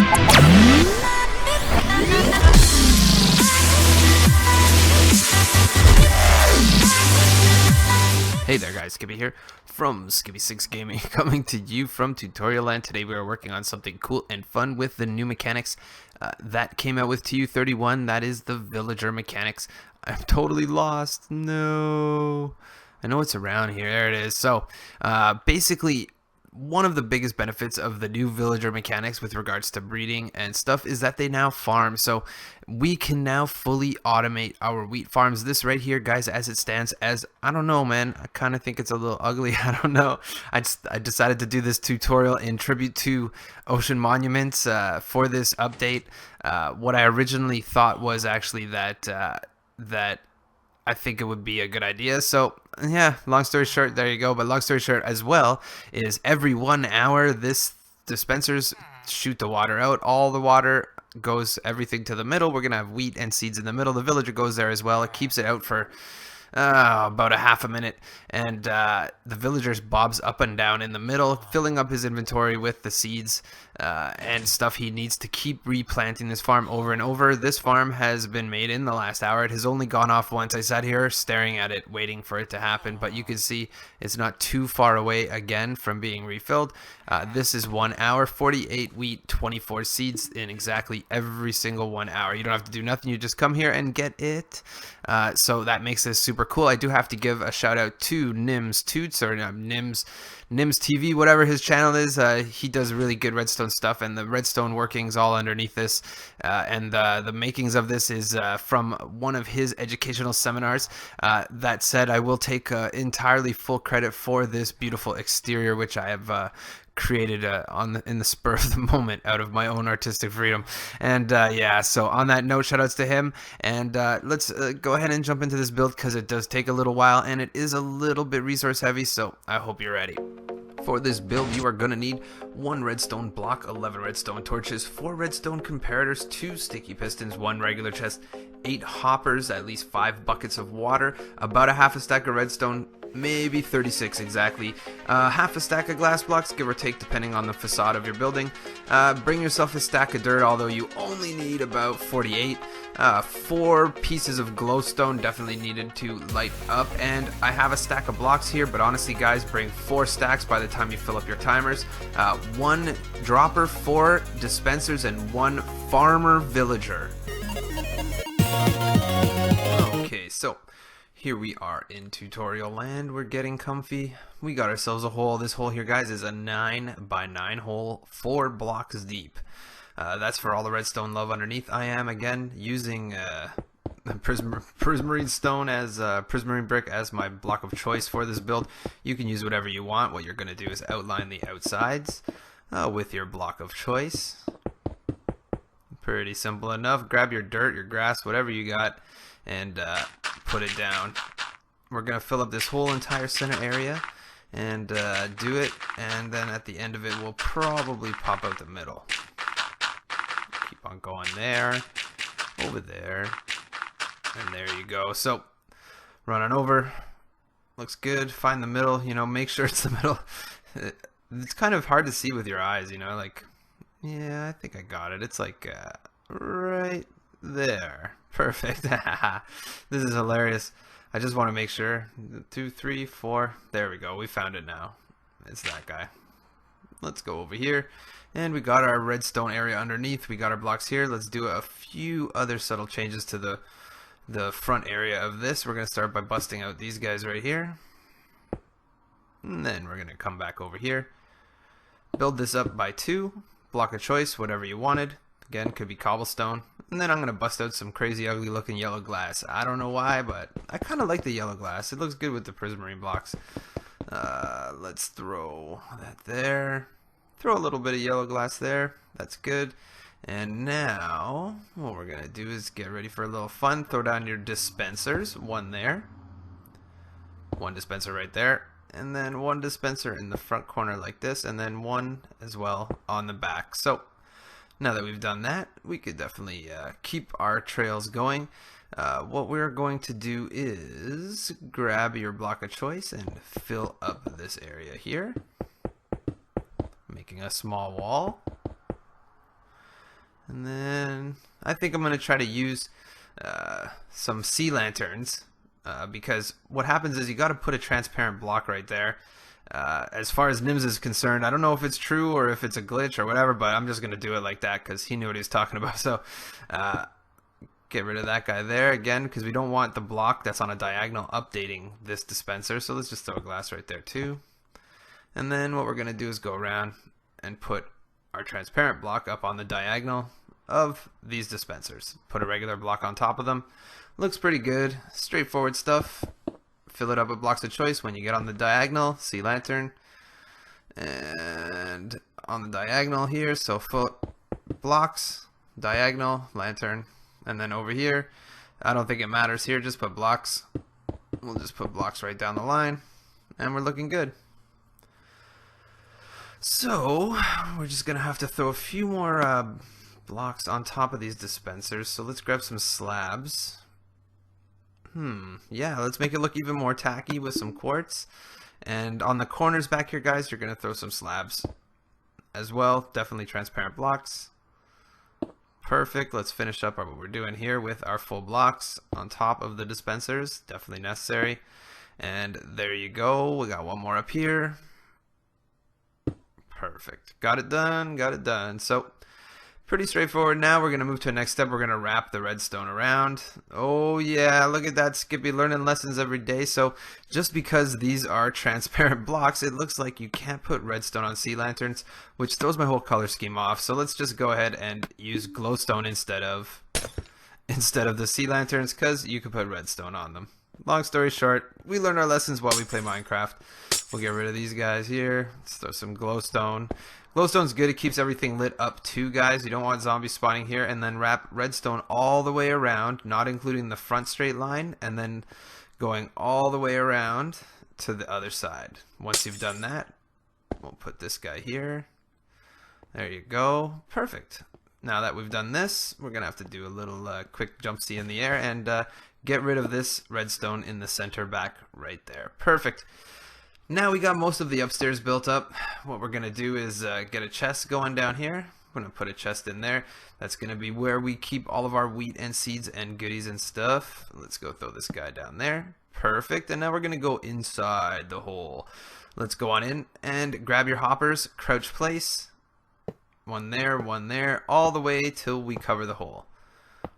Hey there guys, Skippy here from Skippy6 Gaming, coming to you from Tutorial Land. Today we are working on something cool and fun with the new mechanics that came out with TU31. That is the villager mechanics. I'm totally lost. No. I know it's around here. There it is. So basically, one of the biggest benefits of the new villager mechanics with regards to breeding and stuff is that they now farm. So we can now fully automate our wheat farms. This right here, guys, as it stands, as I don't know, man, I kind of think it's a little ugly. I don't know. I decided to do this tutorial in tribute to Ocean Monuments for this update. What I originally thought was actually that I think it would be a good idea. So yeah, long story short, there you go. But long story short as well is every 1 hour this dispensers shoot the water out. All the water goes everything to the middle. We're gonna have wheat and seeds in the middle. The villager goes there as well. It keeps it out for about a half a minute, and the villager bobs up and down in the middle, filling up his inventory with the seeds and stuff he needs to keep replanting this farm over and over. This farm has been made in the last hour. It has only gone off once. I sat here staring at it waiting for it to happen, but you can see it's not too far away again from being refilled. This is 1 hour, 48 wheat, 24 seeds in exactly every single 1 hour. You don't have to do nothing. You just come here and get it. So that makes this super cool. I do have to give a shout out to Nims Toots, or Nims TV, whatever his channel is. He does really good redstone stuff, and the redstone workings all underneath this, and the makings of this is from one of his educational seminars. That said, I will take entirely full credit for this beautiful exterior, which I have created in the spur of the moment out of my own artistic freedom. And yeah, so on that note, shout outs to him, and let's go ahead and jump into this build, because it does take a little while and it is a little bit resource heavy, so I hope you're ready. For this build, you are going to need 1 redstone block, 11 redstone torches, 4 redstone comparators, 2 sticky pistons, 1 regular chest, 8 hoppers, at least 5 buckets of water, about a half a stack of redstone, maybe 36 exactly, half a stack of glass blocks, give or take, depending on the facade of your building. Bring yourself a stack of dirt, although you only need about 48. 4 pieces of glowstone definitely needed to light up, and I have a stack of blocks here, but honestly guys, bring 4 stacks by the time you fill up your timers. 1 dropper, 4 dispensers, and 1 farmer villager. Okay, so here we are in tutorial land. We're getting comfy. We got ourselves a hole. This hole here, guys, is a 9 by 9 hole, 4 blocks deep. That's for all the redstone love underneath. I am again using prismarine stone as prismarine brick as my block of choice for this build. You can use whatever you want. What you're going to do is outline the outsides with your block of choice. Pretty simple enough. Grab your dirt, your grass, whatever you got, and put it down. We're going to fill up this whole entire center area and do it, and then at the end of it we'll probably pop out the middle. Keep on going there, over there, and there you go. So run on over, looks good. Find the middle, you know, make sure it's the middle. It's kind of hard to see with your eyes, you know, like, yeah, I think I got it. It's like right there. Perfect. This is hilarious. I just want to make sure. 2, 3, 4. There we go. We found it now. It's that guy. Let's go over here. And we got our redstone area underneath. We got our blocks here. Let's do a few other subtle changes to the front area of this. We're going to start by busting out these guys right here. And then we're going to come back over here. Build this up by 2. Block of choice, whatever you wanted. Again, could be cobblestone. And then I'm going to bust out some crazy ugly looking yellow glass. I don't know why, but I kind of like the yellow glass. It looks good with the prismarine blocks. Let's throw that there. Throw a little bit of yellow glass there. That's good. And now, what we're going to do is get ready for a little fun. Throw down your dispensers. 1 there. 1 dispenser right there. And then 1 dispenser in the front corner like this. And then 1 as well on the back. So now that we've done that, we could definitely keep our trails going. What we're going to do is grab your block of choice and fill up this area here, making a small wall. And then I think I'm going to try to use some sea lanterns because what happens is you got to put a transparent block right there. As far as Nims is concerned, I don't know if it's true or if it's a glitch or whatever, but I'm just going to do it like that because he knew what he was talking about. So get rid of that guy there again because we don't want the block that's on a diagonal updating this dispenser. So let's just throw a glass right there too. And then what we're going to do is go around and put our transparent block up on the diagonal of these dispensers. Put a regular block on top of them. Looks pretty good. Straightforward stuff. Fill it up with blocks of choice when you get on the diagonal. Sea lantern. And on the diagonal here, so foot blocks, diagonal, lantern. And then over here, I don't think it matters here, just put blocks. We'll just put blocks right down the line. And we're looking good. So, we're just going to have to throw a few more blocks on top of these dispensers. So let's grab some slabs. Yeah, let's make it look even more tacky with some quartz. And on the corners back here, guys, you're going to throw some slabs as well. Definitely transparent blocks. Perfect. Let's finish up what we're doing here with our full blocks on top of the dispensers. Definitely necessary. And there you go. We got one more up here. Perfect. Got it done. Got it done. So pretty straightforward. Now we're going to move to the next step. We're going to wrap the redstone around. Oh yeah, look at that, Skippy, learning lessons every day. So just because these are transparent blocks, it looks like you can't put redstone on sea lanterns, which throws my whole color scheme off. So let's just go ahead and use glowstone instead of the sea lanterns because you can put redstone on them. Long story short, we learn our lessons while we play Minecraft. We'll get rid of these guys here. Let's throw some glowstone. Glowstone's good. It keeps everything lit up too, guys. You don't want zombies spawning here. And then wrap redstone all the way around, not including the front straight line, and then going all the way around to the other side. Once you've done that, we'll put this guy here. There you go. Perfect. Now that we've done this, we're going to have to do a little quick jumpsy in the air and get rid of this redstone in the center back right there. Perfect. Now we got most of the upstairs built up. What we're going to do is get a chest going down here. We're going to put a chest in there. That's going to be where we keep all of our wheat and seeds and goodies and stuff. Let's go throw this guy down there. Perfect. And now we're going to go inside the hole. Let's go on in and grab your hoppers. Crouch place. One there, all the way till we cover the hole.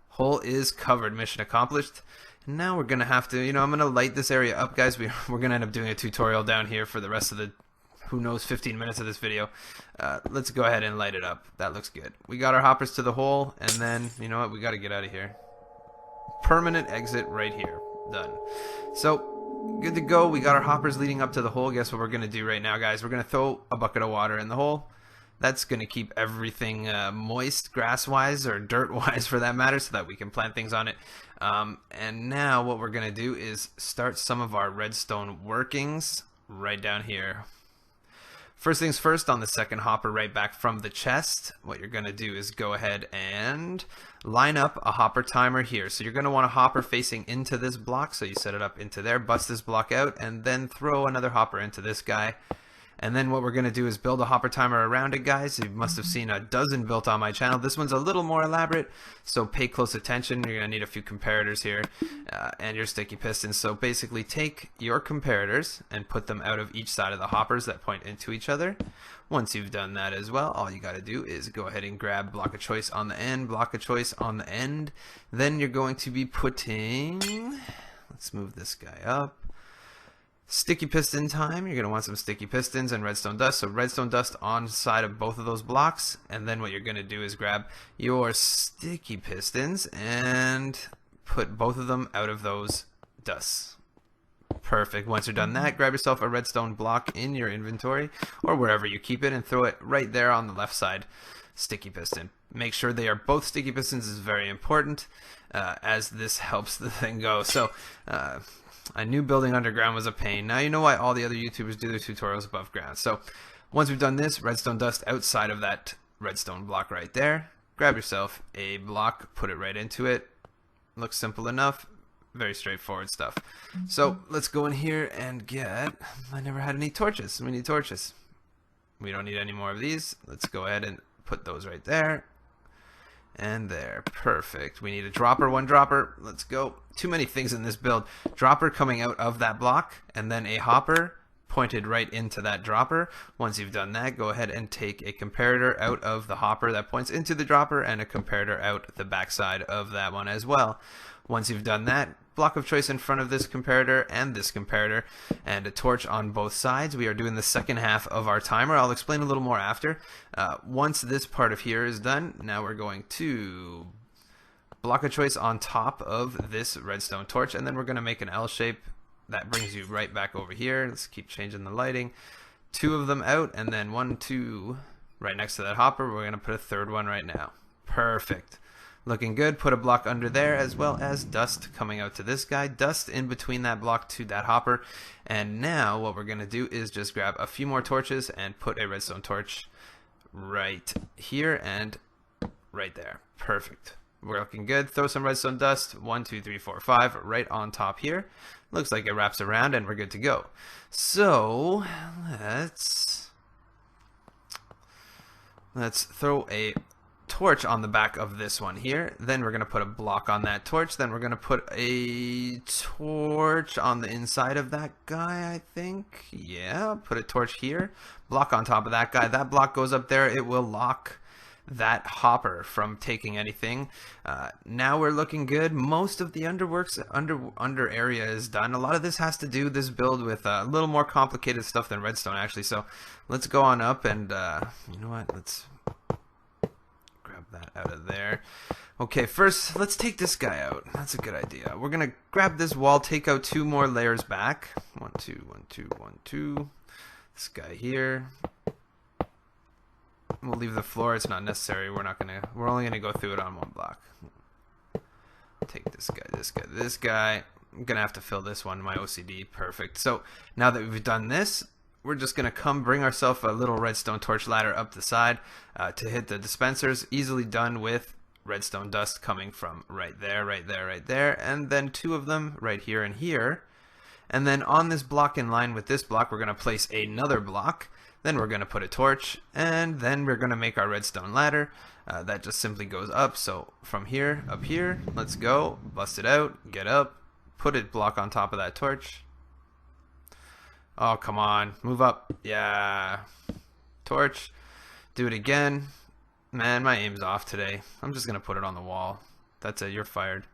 Hole is covered. Mission accomplished. And now we're going to have to, I'm going to light this area up, guys. We're going to end up doing a tutorial down here for the rest of the, who knows, 15 minutes of this video. Let's go ahead and light it up. That looks good. We got our hoppers to the hole, and then, you know what, we got to get out of here. Permanent exit right here. Done. So, good to go. We got our hoppers leading up to the hole. Guess what we're going to do right now, guys? We're going to throw a bucket of water in the hole. That's going to keep everything moist, grass-wise, or dirt-wise for that matter, so that we can plant things on it. And now what we're going to do is start some of our redstone workings right down here. First things first, on the second hopper right back from the chest, what you're going to do is go ahead and line up a hopper timer here. So you're going to want a hopper facing into this block, so you set it up into there, bust this block out, and then throw another hopper into this guy. And then what we're going to do is build a hopper timer around it, guys. You must have seen a dozen built on my channel. This one's a little more elaborate, so pay close attention. You're going to need a few comparators here and your sticky pistons. So basically take your comparators and put them out of each side of the hoppers that point into each other. Once you've done that as well, all you got to do is go ahead and grab block of choice on the end, block of choice on the end. Then you're going to be putting, let's move this guy up. Sticky piston time. You're going to want some sticky pistons and redstone dust. So redstone dust on side of both of those blocks. And then what you're going to do is grab your sticky pistons and put both of them out of those dusts. Perfect. Once you're done that, grab yourself a redstone block in your inventory or wherever you keep it and throw it right there on the left side sticky piston. Make sure they are both sticky pistons is very important as this helps the thing go. So I knew building underground was a pain. Now you know why all the other YouTubers do their tutorials above ground. So once we've done this, redstone dust outside of that redstone block right there. Grab yourself a block, put it right into it. Looks simple enough. Very straightforward stuff. So let's go in here and get, I never had any torches. We need torches. We don't need any more of these. Let's go ahead and put those right there. And there. Perfect. We need a dropper, one dropper. Let's go. Too many things in this build. Dropper coming out of that block, and then a hopper pointed right into that dropper. Once you've done that, go ahead and take a comparator out of the hopper that points into the dropper, and a comparator out the backside of that one as well. Once you've done that, block of choice in front of this comparator and this comparator, and a torch on both sides. We are doing the second half of our timer. I'll explain a little more after. Once this part of here is done, now we're going to block of choice on top of this redstone torch, and then we're going to make an L shape that brings you right back over here. Let's keep changing the lighting. 2 of them out, and then 1, 2 right next to that hopper. We're going to put a third one right now. Perfect. Looking good. Put a block under there, as well as dust coming out to this guy. Dust in between that block to that hopper. And now what we're going to do is just grab a few more torches and put a redstone torch right here and right there. Perfect. We're looking good. Throw some redstone dust. 1, 2, 3, 4, 5 right on top here. Looks like it wraps around and we're good to go. So let's throw a torch on the back of this one here. Then we're going to put a block on that torch. Then we're going to put a torch on the inside of that guy, I think. Yeah, put a torch here. Block on top of that guy. That block goes up there. It will lock that hopper from taking anything. Now we're looking good. Most of the underworks under area is done. A lot of this has to do this build with a little more complicated stuff than redstone actually. So let's go on up and you know what? Let's grab that out of there. Okay, first let's take this guy out. That's a good idea. We're gonna grab this wall, take out 2 more layers back. 1, 2, 1, 2, 1, 2. This guy here. We'll leave the floor. It's not necessary. We're only gonna go through it on 1 block. Take this guy, this guy, this guy. I'm gonna have to fill this one. My OCD. Perfect. So now that we've done this, we're just gonna bring ourselves a little redstone torch ladder up the side to hit the dispensers. Easily done with redstone dust coming from right there, right there, right there, and then 2 of them right here and here. And then on this block in line with this block, we're gonna place another block. Then we're going to put a torch, and then we're going to make our redstone ladder. That just simply goes up. So from here, up here, let's go. Bust it out, get up, put a block on top of that torch. Oh, come on. Move up. Yeah. Torch. Do it again. Man, my aim's off today. I'm just going to put it on the wall. That's it. You're fired.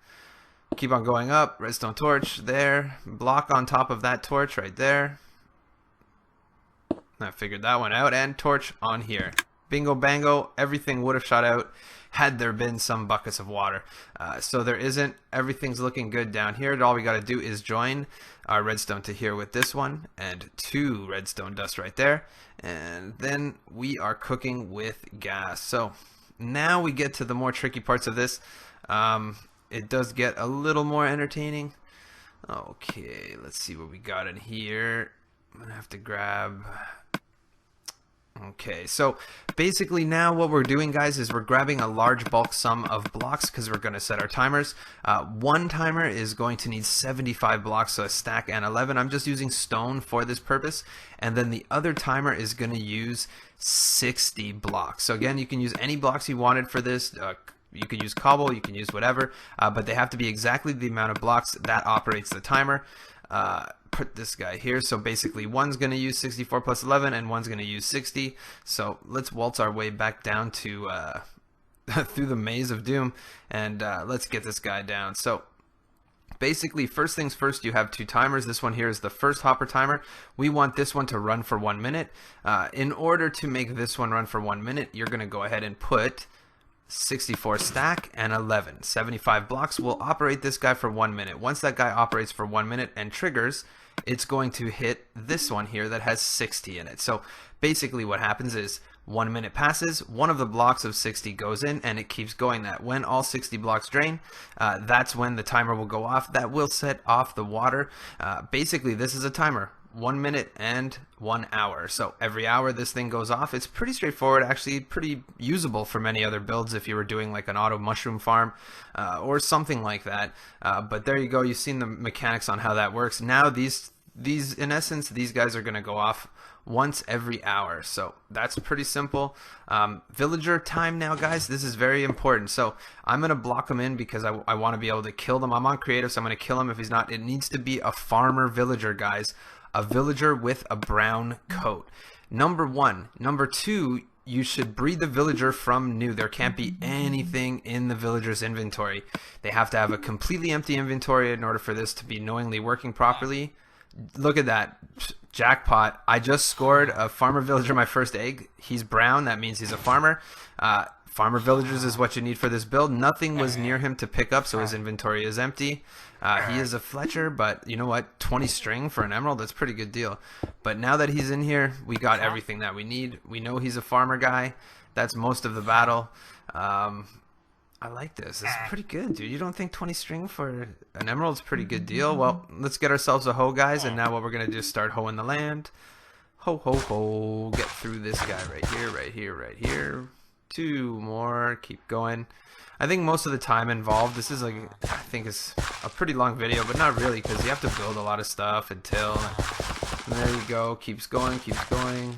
Keep on going up. Redstone torch there. Block on top of that torch right there. I figured that one out, and torch on here. Bingo bango, everything would have shot out had there been some buckets of water. So there isn't. Everything's looking good down here. All we got to do is join our redstone to here with this one, and 2 redstone dust right there. And then we are cooking with gas. So now we get to the more tricky parts of this. It does get a little more entertaining. Okay, let's see what we got in here. I'm gonna have to grab. Okay, so basically now what we're doing, guys, is we're grabbing a large bulk sum of blocks because we're going to set our timers. 1 timer is going to need 75 blocks, so a stack and 11. I'm just using stone for this purpose. And then the other timer is going to use 60 blocks. So again, you can use any blocks you wanted for this. You can use cobble, you can use whatever, but they have to be exactly the amount of blocks that operates the timer. Put this guy here. So basically one's going to use 64 plus 11 and one's going to use 60. So let's waltz our way back down to through the maze of doom, and let's get this guy down. So basically, first things first, you have 2 timers. This one here is the first hopper timer. We want this one to run for 1 minute. In order to make this one run for 1 minute, you're going to go ahead and put 64 stack and 11. 75 blocks will operate this guy for 1 minute. Once that guy operates for 1 minute and triggers, it's going to hit this one here that has 60 in it. So basically what happens is 1 minute passes, one of the blocks of 60 goes in, and it keeps going that. When all 60 blocks drain, that's when the timer will go off. That will set off the water. Basically, this is a timer. 1 minute and 1 hour. So every hour this thing goes off. It's pretty straightforward, actually pretty usable for many other builds if you were doing like an auto mushroom farm or something like that. But there you go. You've seen the mechanics on how that works. Now these these, in essence, these guys are going to go off once every hour. So that's pretty simple. Villager time now, guys. This is very important. So I'm going to block him in because I want to be able to kill them. I'm on creative, so I'm going to kill him if he's not. It needs to be a farmer villager, guys. A villager with a brown coat. Number one. Number two, you should breed the villager from new. There can't be anything in the villager's inventory. They have to have a completely empty inventory in order for this to be knowingly working properly. Look at that. Jackpot. I just scored a farmer villager my first egg. He's brown. That means he's a farmer. Farmer villagers is what you need for this build. Nothing was near him to pick up, so his inventory is empty. He is a Fletcher, but you know what? 20 string for an emerald, that's a pretty good deal. But now that he's in here, we got everything that we need. We know he's a farmer guy. That's most of the battle. I like this. It's pretty good, dude. You don't think 20 string for an emerald's a pretty good deal? Well, let's get ourselves a hoe, guys, and now what we're going to do is start hoeing the land. Ho, ho, ho. Get through this guy right here, right here, right here. 2 more. Keep going. I think most of the time involved, this is like, I think it's a pretty long video, but not really, because you have to build a lot of stuff and till. And there you go. Keeps going, keeps going.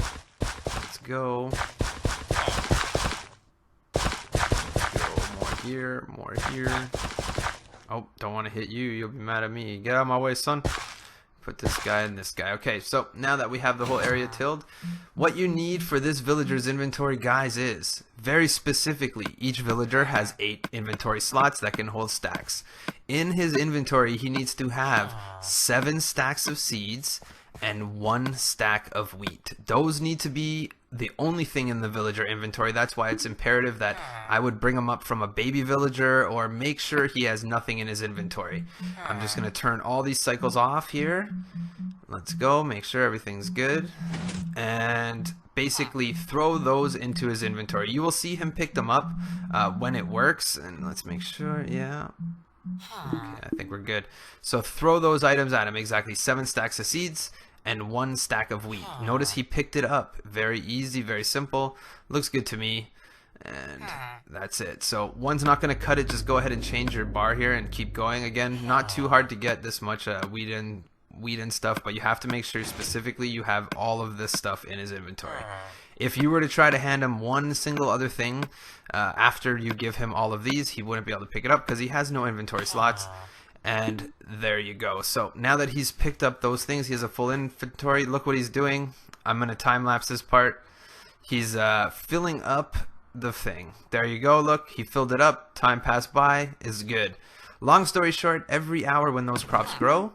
Let's go. More here, more here. Oh, don't want to hit you. You'll be mad at me. Get out of my way, son. Put this guy and this guy. Okay, so now that we have the whole area tilled, what you need for this villager's inventory, guys, is very specifically, each villager has 8 inventory slots that can hold stacks. In his inventory, he needs to have 7 stacks of seeds and 1 stack of wheat. Those need to be the only thing in the villager inventory. That's why it's imperative that I would bring him up from a baby villager or make sure he has nothing in his inventory. I'm just going to turn all these cycles off here. Let's go. Make sure everything's good. And basically throw those into his inventory. You will see him pick them up when it works. And let's make sure. Yeah. Okay, I think we're good. So throw those items at him. Exactly 7 stacks of seeds and 1 stack of wheat. Notice he picked it up. Very easy, very simple. Looks good to me. And that's it. So one's not going to cut it. Just go ahead and change your bar here and keep going. Again, not too hard to get this much wheat and stuff, but you have to make sure specifically you have all of this stuff in his inventory. If you were to try to hand him one single other thing after you give him all of these, he wouldn't be able to pick it up because he has no inventory slots. And there you go. So now that he's picked up those things, he has a full inventory. Look what he's doing. I'm going to time lapse this part. He's filling up the thing. There you go. Look, he filled it up. Time passed by. Is good. Long story short, every hour when those crops grow,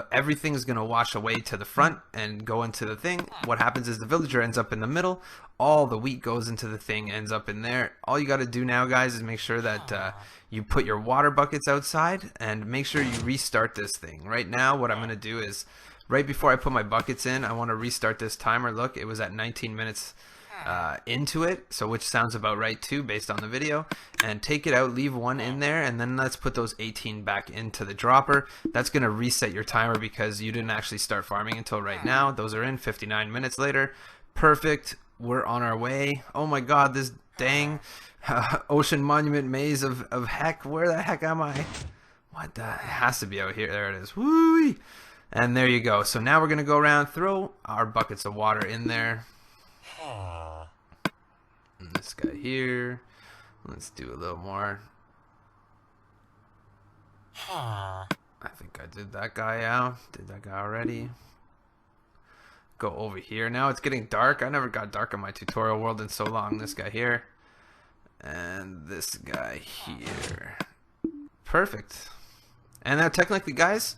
everything is going to wash away to the front and go into the thing. What happens is the villager ends up in the middle. All the wheat goes into the thing, ends up in there. All you got to do now, guys, is make sure that you put your water buckets outside and make sure you restart this thing. Right now, what I'm going to do is, right before I put my buckets in, I want to restart this timer. Look, it was at 19 minutes into it, so which sounds about right too based on the video. And take it out, leave 1 in there, and then let's put those 18 back into the dropper. That's going to reset your timer because you didn't actually start farming until right now. Those are in 59 minutes later. Perfect. We're on our way. Oh my god, this dang ocean monument maze of heck. Where the heck am I? What the? It has to be out here. There it is. Woo! And there you go. So now we're going to go around, throw our buckets of water in there. And this guy here. Let's do a little more. I think I did that guy out. Did that guy already. Go over here. Now it's getting dark. I never got dark in my tutorial world in so long. This guy here. And this guy here. Perfect. And now technically, guys,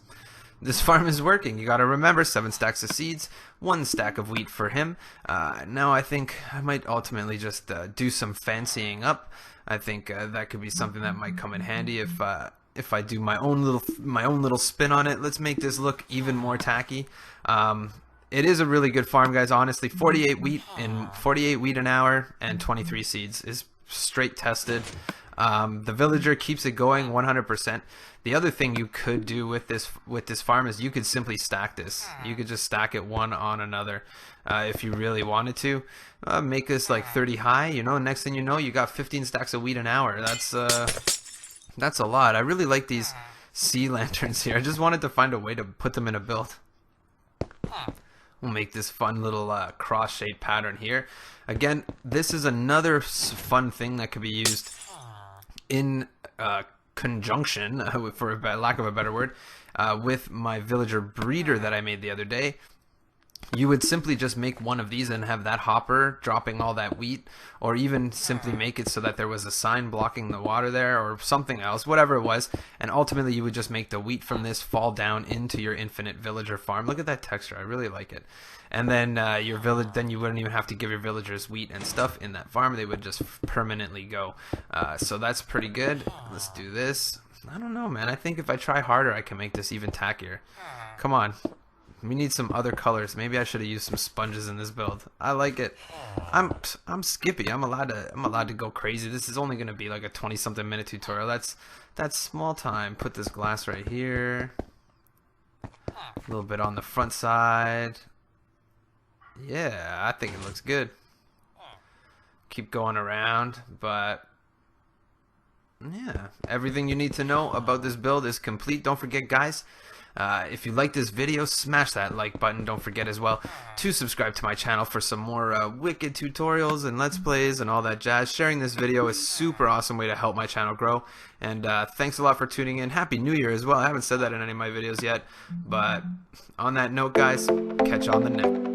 this farm is working. You got to remember 7 stacks of seeds, 1 stack of wheat for him. Now I think I might ultimately just do some fancying up. I think that could be something that might come in handy if I do my own little spin on it. Let's make this look even more tacky. It is a really good farm, guys. Honestly, 48 wheat an hour and 23 seeds is straight tested. The villager keeps it going 100%. The other thing you could do with this farm is you could simply stack this. You could just stack it one on another if you really wanted to. Make this like 30 high. You know, next thing you know, you got 15 stacks of wheat an hour. That's a lot. I really like these sea lanterns here. I just wanted to find a way to put them in a build. We'll make this fun little cross-shaped pattern here. Again, this is another fun thing that could be used in conjunction, for lack of a better word, with my villager breeder that I made the other day. You would simply just make one of these and have that hopper dropping all that wheat, or even simply make it so that there was a sign blocking the water there, or something else, whatever it was, and ultimately you would just make the wheat from this fall down into your infinite villager farm. Look at that texture, I really like it. And then then you wouldn't even have to give your villagers wheat and stuff in that farm. They would just permanently go. So that's pretty good. Let's do this. I don't know, man. I think if I try harder, I can make this even tackier. Come on. We need some other colors. Maybe I should have used some sponges in this build. I like it. I'm Skippy. I'm allowed to go crazy. This is only gonna be like a 20-something minute tutorial. That's small time. Put this glass right here. A little bit on the front side. Yeah, I think it looks good. Keep going around, but yeah, everything you need to know about this build is complete. Don't forget, guys. If you like this video, smash that like button. Don't forget as well to subscribe to my channel for some more wicked tutorials and let's plays and all that jazz. Sharing this video is a super awesome way to help my channel grow. And thanks a lot for tuning in. Happy New Year as well. I haven't said that in any of my videos yet. But on that note, guys, catch you on the next.